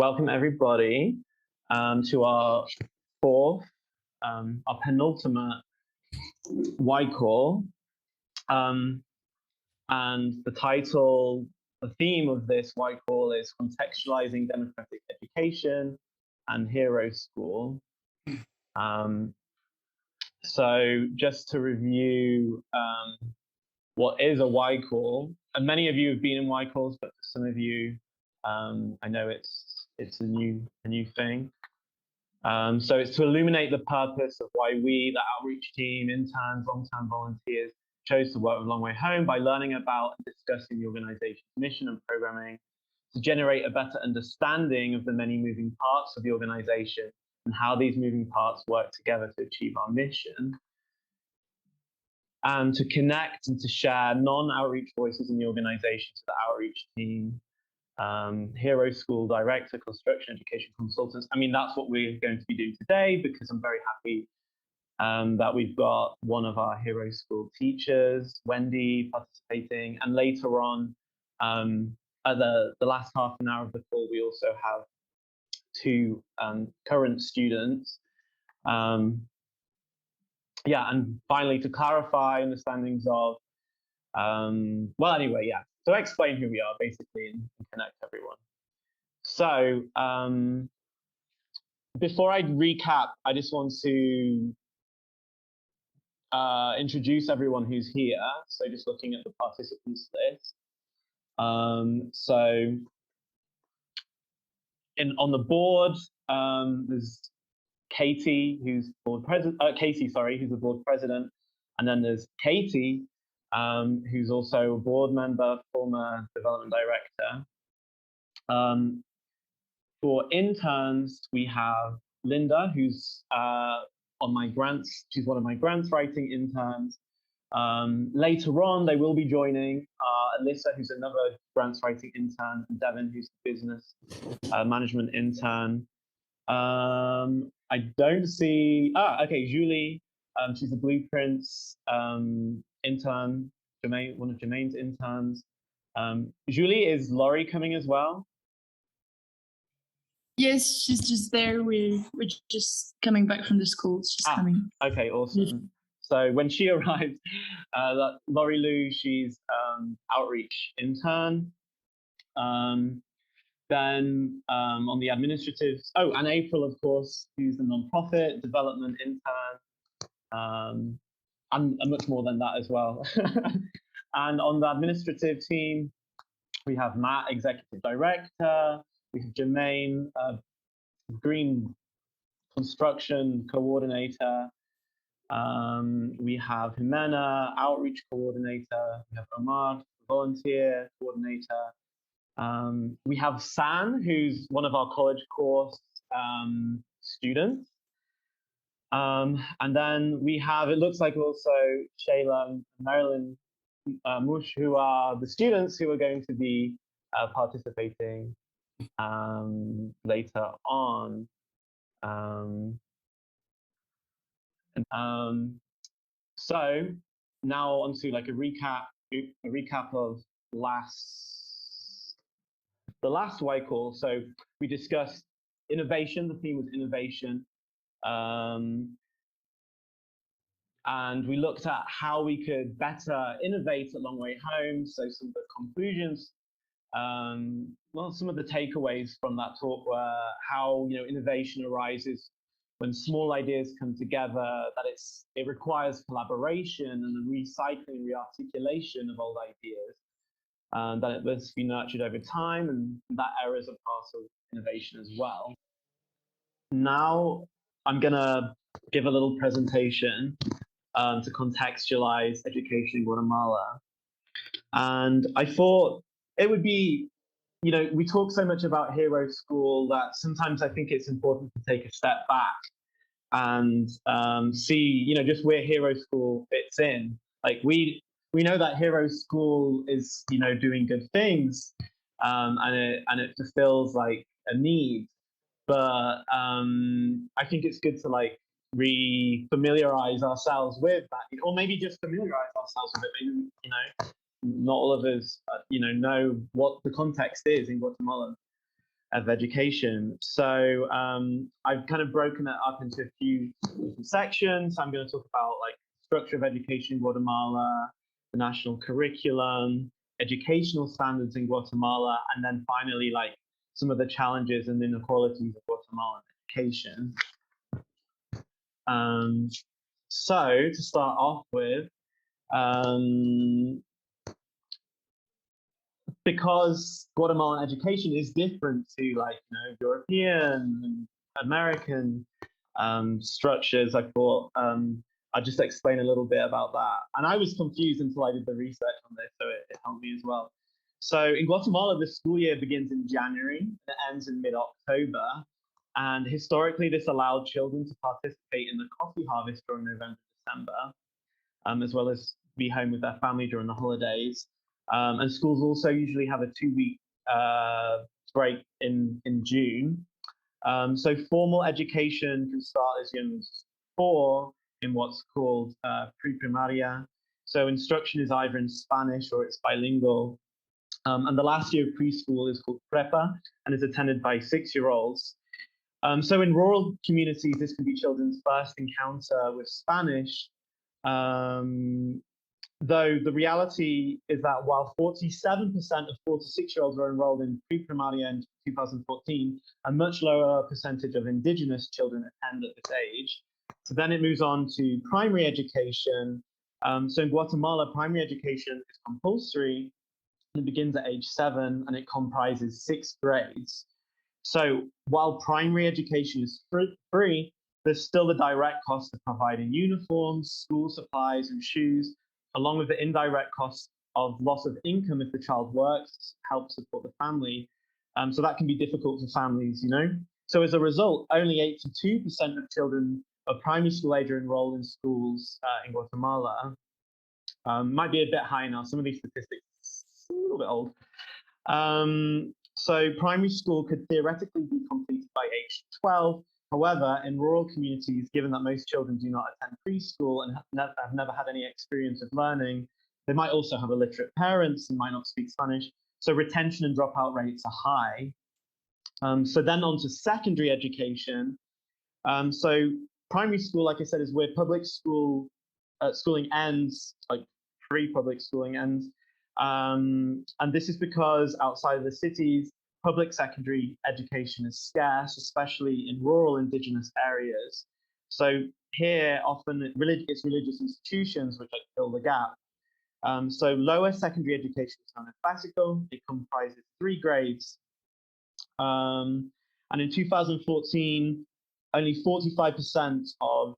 welcome everybody to our fourth, our penultimate Y call. And the title, the theme of this Y call is Contextualizing Democratic Education and Hero School. So just to review what is a Y call, and many of you have been in Y calls, but for some of you, I know it's a new thing. So it's to illuminate the purpose of why we, the outreach team, interns, long-term volunteers, chose to work with Long Way Home by learning about and discussing the organization's mission and programming to generate a better understanding of the many moving parts of the organization and how these moving parts work together to achieve our mission, and to connect and to share non-outreach voices in the organization to the outreach team, Hero School Director, Construction Education Consultants. I mean, that's what we're going to be doing today, because I'm very happy that we've got one of our Hero School teachers, Wendy, participating. And later on, at the last half an hour of the call, we also have two current students. Yeah, and finally, to clarify understandings of, well, anyway, yeah. So explain who we are, basically, and connect everyone. So before I recap, I just want to introduce everyone who's here. So just looking at the participants list. So on the board, there's Katie, who's board president. Casey, sorry, who's the board president, and then there's Katie, who's also a board member, former development director. For interns, we have Linda, who's on my grants. She's one of my grants writing interns. Later on, they will be joining Alyssa, who's another grants writing intern, and Devin, who's the business management intern. I don't see, okay, Julie, she's a Blueprints intern, Jermaine, one of Jermaine's interns. Julie, is Laurie coming as well? Yes, she's just there. We're just coming back from the school. She's coming. Okay, awesome. So when she arrived, Laurie Lou, she's outreach intern. Then on the administrative, and April, of course, who's the nonprofit development intern, and much more than that as well. And on the administrative team, we have Matt, executive director. We have Jermaine, green construction coordinator. We have Jimena, outreach coordinator. We have Omar, volunteer coordinator. We have San, who's one of our college course students. And then we have, it looks like also Shayla and Marilyn Mush, who are the students who are going to be participating later on. So now onto like a recap of the last Y call. So we discussed innovation. The theme was innovation. And we looked at how we could better innovate at Long Way Home. So some of the conclusions, well, some of the takeaways from that talk were how, you know, innovation arises when small ideas come together, that it requires collaboration and the recycling, rearticulation of old ideas, that it must be nurtured over time, and that error is a part of innovation as well. Now I'm gonna give a little presentation to contextualize education in Guatemala. And I thought it would be, you know, we talk so much about Hero School that sometimes I think it's important to take a step back and see, you know, just where Hero School fits in. Like we know that Hero School is, you know, doing good things, and it fulfills like a need. But I think it's good to like re-familiarize ourselves with that, or maybe just familiarize ourselves with it. Maybe, you know, not all of us, you know what the context is in Guatemala. of education. So I've kind of broken it up into a few different sections. I'm going to talk about like structure of education in Guatemala, the national curriculum, educational standards in Guatemala, and then finally like some of the challenges and inequalities of Guatemalan education. So to start off with, because Guatemalan education is different to like European and American structures, I thought I'd just explain a little bit about that. And I was confused until I did the research on this, so it helped me as well. So in Guatemala, the school year begins in January and it ends in mid-October. And historically, this allowed children to participate in the coffee harvest during November, December, as well as be home with their family during the holidays. And schools also usually have a 2-week break in June. So formal education can start as young as 4 in what's called pre-primaria. So instruction is either in Spanish or it's bilingual. And the last year of preschool is called prepa and is attended by 6-year-olds. So in rural communities, this can be children's first encounter with Spanish, though the reality is that while 47% of 4 to 6-year-olds were enrolled in pre-primaria in 2014, a much lower percentage of indigenous children attend at this age. So then it moves on to primary education. So in Guatemala, primary education is compulsory. It begins at age 7 and it comprises 6 grades. So while primary education is free, there's still the direct cost of providing uniforms, school supplies, and shoes, along with the indirect cost of loss of income if the child works to help support the family. So that can be difficult for families, So as a result, only 82% of children of primary school age are enrolled in schools in Guatemala. Might be a bit high now. Some of these statistics are a little bit old. So primary school could theoretically be completed by age 12. However, in rural communities, given that most children do not attend preschool and have never had any experience of learning, they might also have illiterate parents and might not speak Spanish. So retention and dropout rates are high. So then on to secondary education. So primary school, like I said, is where public school schooling ends, like free public schooling ends. And this is because outside of the cities, public secondary education is scarce, especially in rural indigenous areas. So here, often it's religious institutions which like fill the gap. So lower secondary education is known as básico. It comprises 3 grades. And in 2014, only 45% of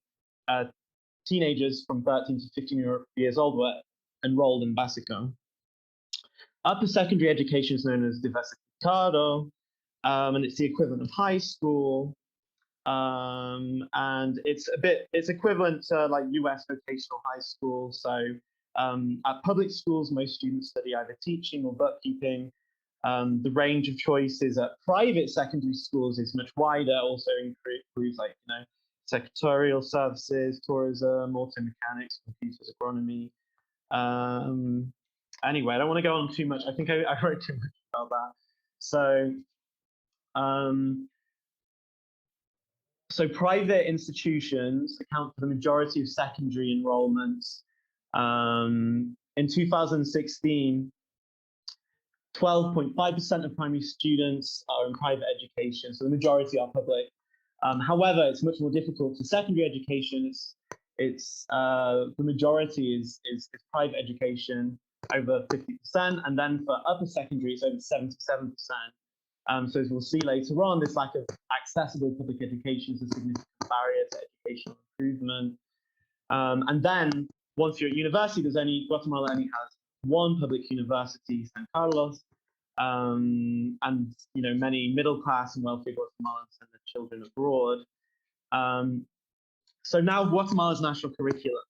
teenagers from 13 to 15 years old were enrolled in básico. Upper secondary education is known as diversificado, and it's the equivalent of high school. And it's equivalent to like US vocational high school. So at public schools, most students study either teaching or bookkeeping. The range of choices at private secondary schools is much wider, also includes like, secretarial services, tourism, auto mechanics, computers, agronomy. Anyway, I don't want to go on too much. I think I wrote too much about that. So private institutions account for the majority of secondary enrollments. In 2016, 12.5% of primary students are in private education, so the majority are public. However, it's much more difficult for secondary education. It's the majority is private education, over 50%, and then for upper secondary, it's over 77%. So as we'll see later on, this lack of accessible public education is a significant barrier to educational improvement. And then once you're at university, Guatemala only has 1 public university, San Carlos, and many middle class and wealthy Guatemalans send their children abroad. So now Guatemala's national curriculum.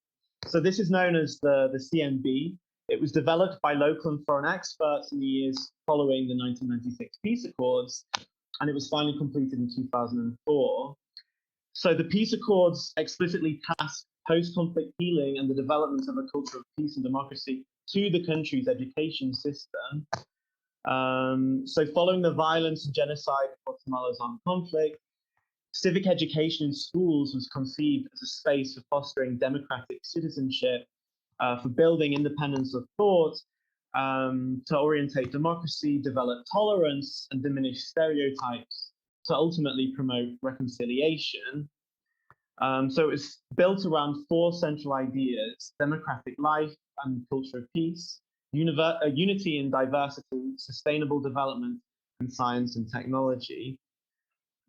So this is known as the CNB. It was developed by local and foreign experts in the years following the 1996 peace accords, and it was finally completed in 2004. So the peace accords explicitly tasked post-conflict healing and the development of a culture of peace and democracy to the country's education system. So following the violence and genocide of Guatemala's armed conflict, civic education in schools was conceived as a space for fostering democratic citizenship, for building independence of thought, to orientate democracy, develop tolerance, and diminish stereotypes, to ultimately promote reconciliation. So it was built around four central ideas: democratic life and culture of peace, unity and diversity, sustainable development, and science and technology.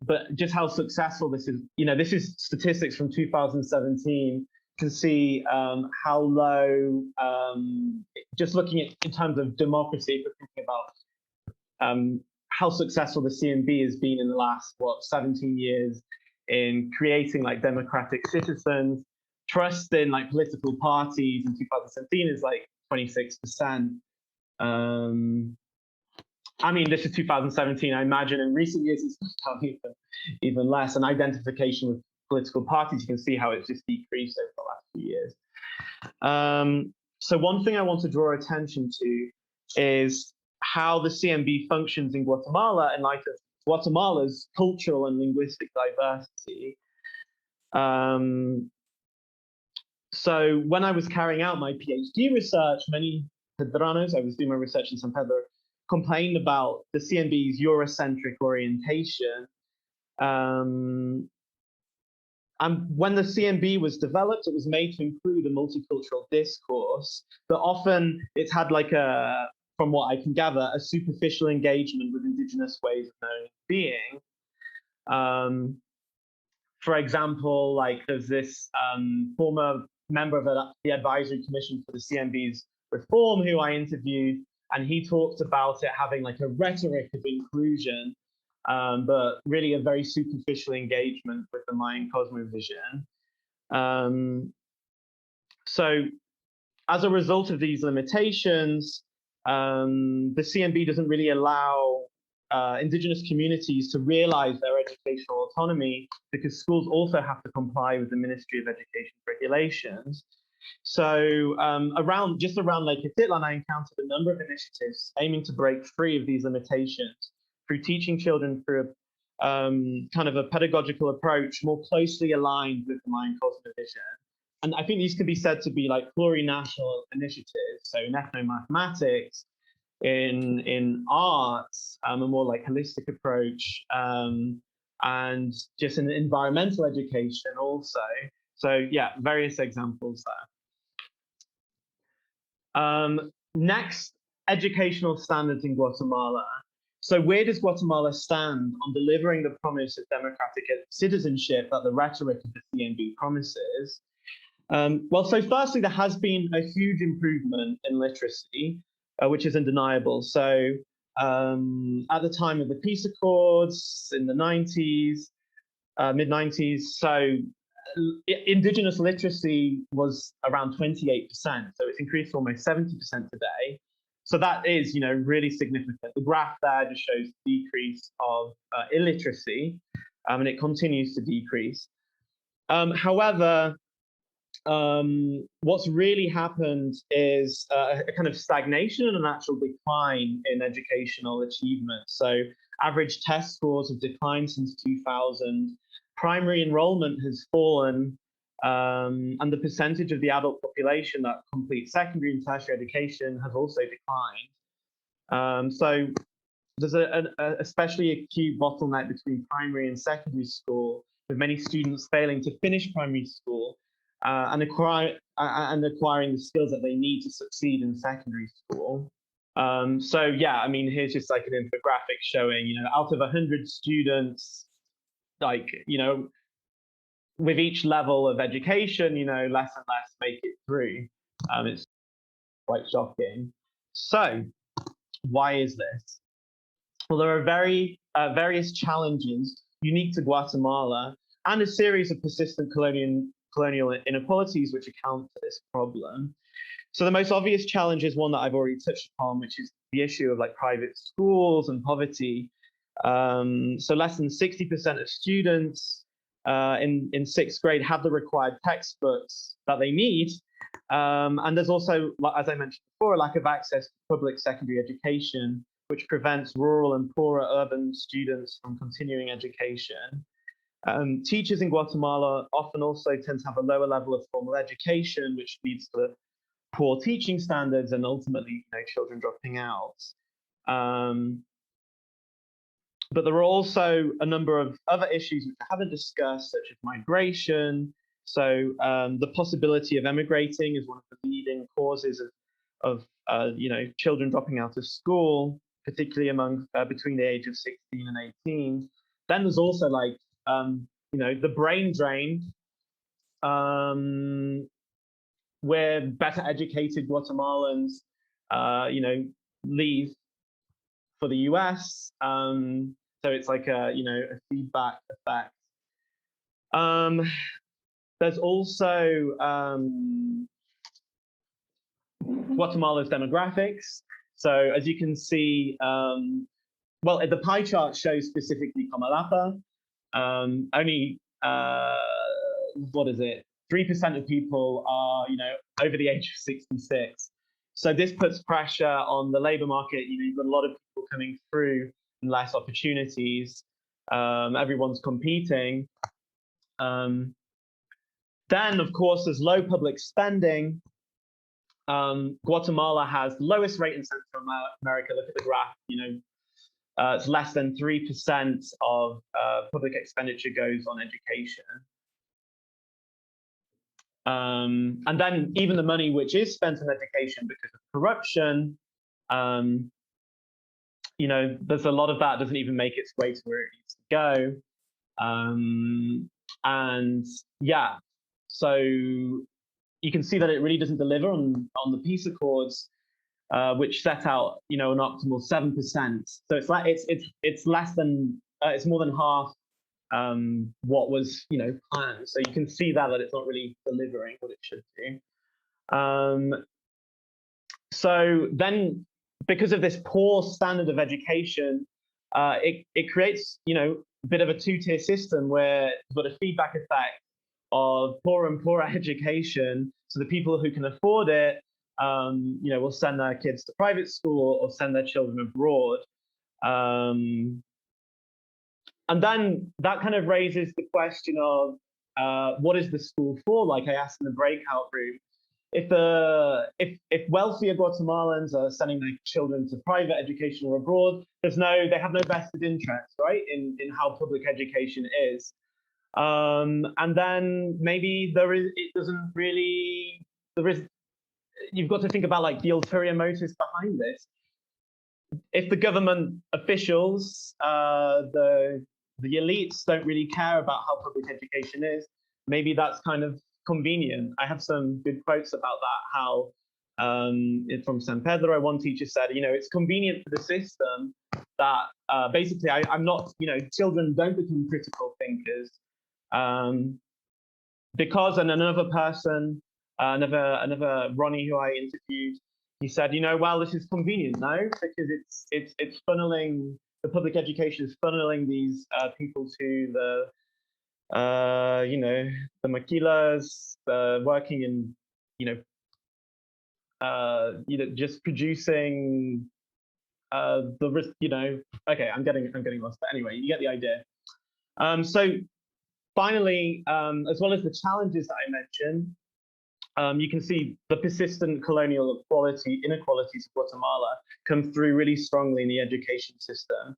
But just how successful this is, this is statistics from 2017, can see how low, just looking at in terms of democracy, if we're thinking about how successful the CMB has been in the last, 17 years in creating like democratic citizens. Trust in like political parties in 2017 is like 26%. I mean, this is 2017. I imagine in recent years it's down even less. And identification with political parties, you can see how it's just decreased over the last few years. So one thing I want to draw attention to is how the CMB functions in Guatemala in light of Guatemala's cultural and linguistic diversity. So when I was carrying out my PhD research, many Pedranos, I was doing my research in San Pedro, complained about the CMB's Eurocentric orientation. And when the CMB was developed, it was made to include a multicultural discourse, but often it's had like from what I can gather, a superficial engagement with indigenous ways of knowing and being. For example, like there's this former member of the advisory commission for the CMB's reform who I interviewed, and he talked about it having like a rhetoric of inclusion, but really a very superficial engagement with the Mayan cosmovision. So as a result of these limitations, the CMB doesn't really allow indigenous communities to realize their educational autonomy, because schools also have to comply with the Ministry of Education regulations. So around Lake Atitlan, I encountered a number of initiatives aiming to break free of these limitations through teaching children through kind of a pedagogical approach more closely aligned with the Mayan cosmovision. And I think these could be said to be like plurinational initiatives. So in ethnomathematics, in arts, a more like holistic approach, and just in environmental education also. So yeah, various examples there. Next, educational standards in Guatemala. So where does Guatemala stand on delivering the promise of democratic citizenship that the rhetoric of the CMB promises? Well, so firstly, there has been a huge improvement in literacy, which is undeniable. So at the time of the peace accords in the 90s, mid-90s, so indigenous literacy was around 28%. So it's increased to almost 70% today. So that is, really significant. The graph there just shows the decrease of illiteracy, and it continues to decrease. However, what's really happened is a kind of stagnation and an actual decline in educational achievement. So average test scores have declined since 2000. Primary enrollment has fallen, and the percentage of the adult population that completes secondary and tertiary education has also declined. So there's an especially acute bottleneck between primary and secondary school, with many students failing to finish primary school and acquiring the skills that they need to succeed in secondary school. So yeah, I mean, here's just like an infographic showing, out of 100 students, like, with each level of education, less and less make it through. It's quite shocking. So why is this? Well, there are various challenges unique to Guatemala and a series of persistent colonial inequalities which account for this problem. So the most obvious challenge is one that I've already touched upon, which is the issue of like private schools and poverty. So less than 60% of students in sixth grade have the required textbooks that they need. And there's also, as I mentioned before, a lack of access to public secondary education which prevents rural and poorer urban students from continuing education. Teachers in Guatemala often also tend to have a lower level of formal education, which leads to poor teaching standards and ultimately, children dropping out. But there are also a number of other issues which I haven't discussed, such as migration. So the possibility of emigrating is one of the leading causes of children dropping out of school, particularly among between the age of 16 and 18. Then there's also the brain drain, where better educated Guatemalans, leave for the US. So it's like a feedback effect. There's also Guatemala's demographics. So as you can see, well, the pie chart shows specifically Comalapa. Only 3% of people are over the age of 66. So this puts pressure on the labor market. You've got a lot of people coming through and less opportunities. Everyone's competing. Then, of course, there's low public spending. Guatemala has the lowest rate in Central America. Look at the graph. It's less than 3% of public expenditure goes on education. And then even the money which is spent on education because of corruption, there's a lot of that doesn't even make its way to where it needs to go. And yeah, so you can see that it really doesn't deliver on the peace accords, which set out an optimal 7%. So it's less than it's more than half what was planned. So you can see that it's not really delivering what it should do. So then, because of this poor standard of education, it creates a bit of a two-tier system where you've got a feedback effect of poorer and poorer education. So the people who can afford it, will send their kids to private school or send their children abroad. And then that kind of raises the question of what is the school for? Like I asked in the breakout room, if wealthier Guatemalans are sending their children to private education or abroad, they have no vested interest, right, in how public education is. And then maybe you've got to think about the ulterior motives behind this. If the government officials, the elites don't really care about how public education is, maybe that's kind of convenient. I have some good quotes about that, how from San Pedro, one teacher said, it's convenient for the system that basically I'm not, children don't become critical thinkers because, and another person, another Ronnie who I interviewed, he said, well, this is convenient, no, because it's funneling, the public education is funneling these people to the maquilas, working in, just producing the risk, okay, I'm getting lost, but anyway, you get the idea. So finally, as well as the challenges that I mentioned, you can see the persistent colonial inequalities of Guatemala come through really strongly in the education system.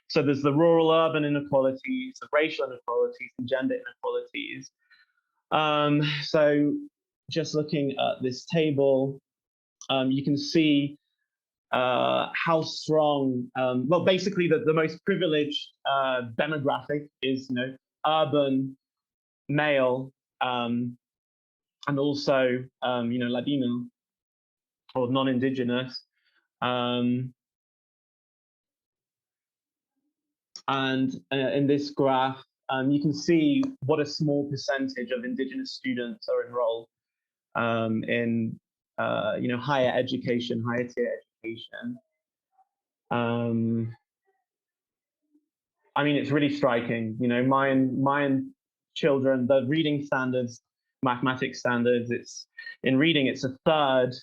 So there's the rural-urban inequalities, the racial inequalities, and gender inequalities. So just looking at this table, you can see how strong, well, basically the most privileged demographic is, urban, male, and also, Latino or non-indigenous. And in this graph, you can see what a small percentage of indigenous students are enrolled in, higher education, higher tier education. I mean, it's really striking. Mayan children, the reading standards, mathematics standards, in reading, it's a third.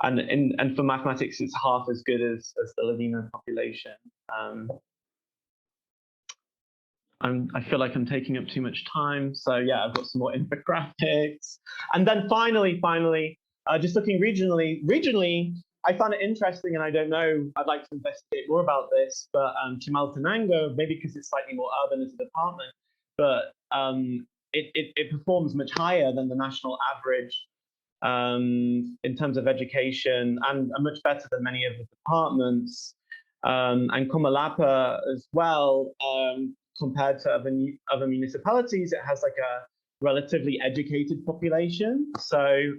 and for mathematics, it's half as good as the Ladino population. I feel like I'm taking up too much time. So yeah, I've got some more infographics. And then finally, just looking regionally, I found it interesting, and I don't know, I'd like to investigate more about this, but Chimaltenango, maybe because it's slightly more urban as a department, but it performs much higher than the national average in terms of education, and much better than many of the departments. And Comalapa as well, compared to other municipalities, it has like a relatively educated population. So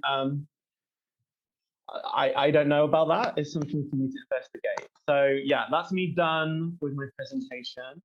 I don't know about that. It's something for me to investigate. So yeah, that's me done with my presentation.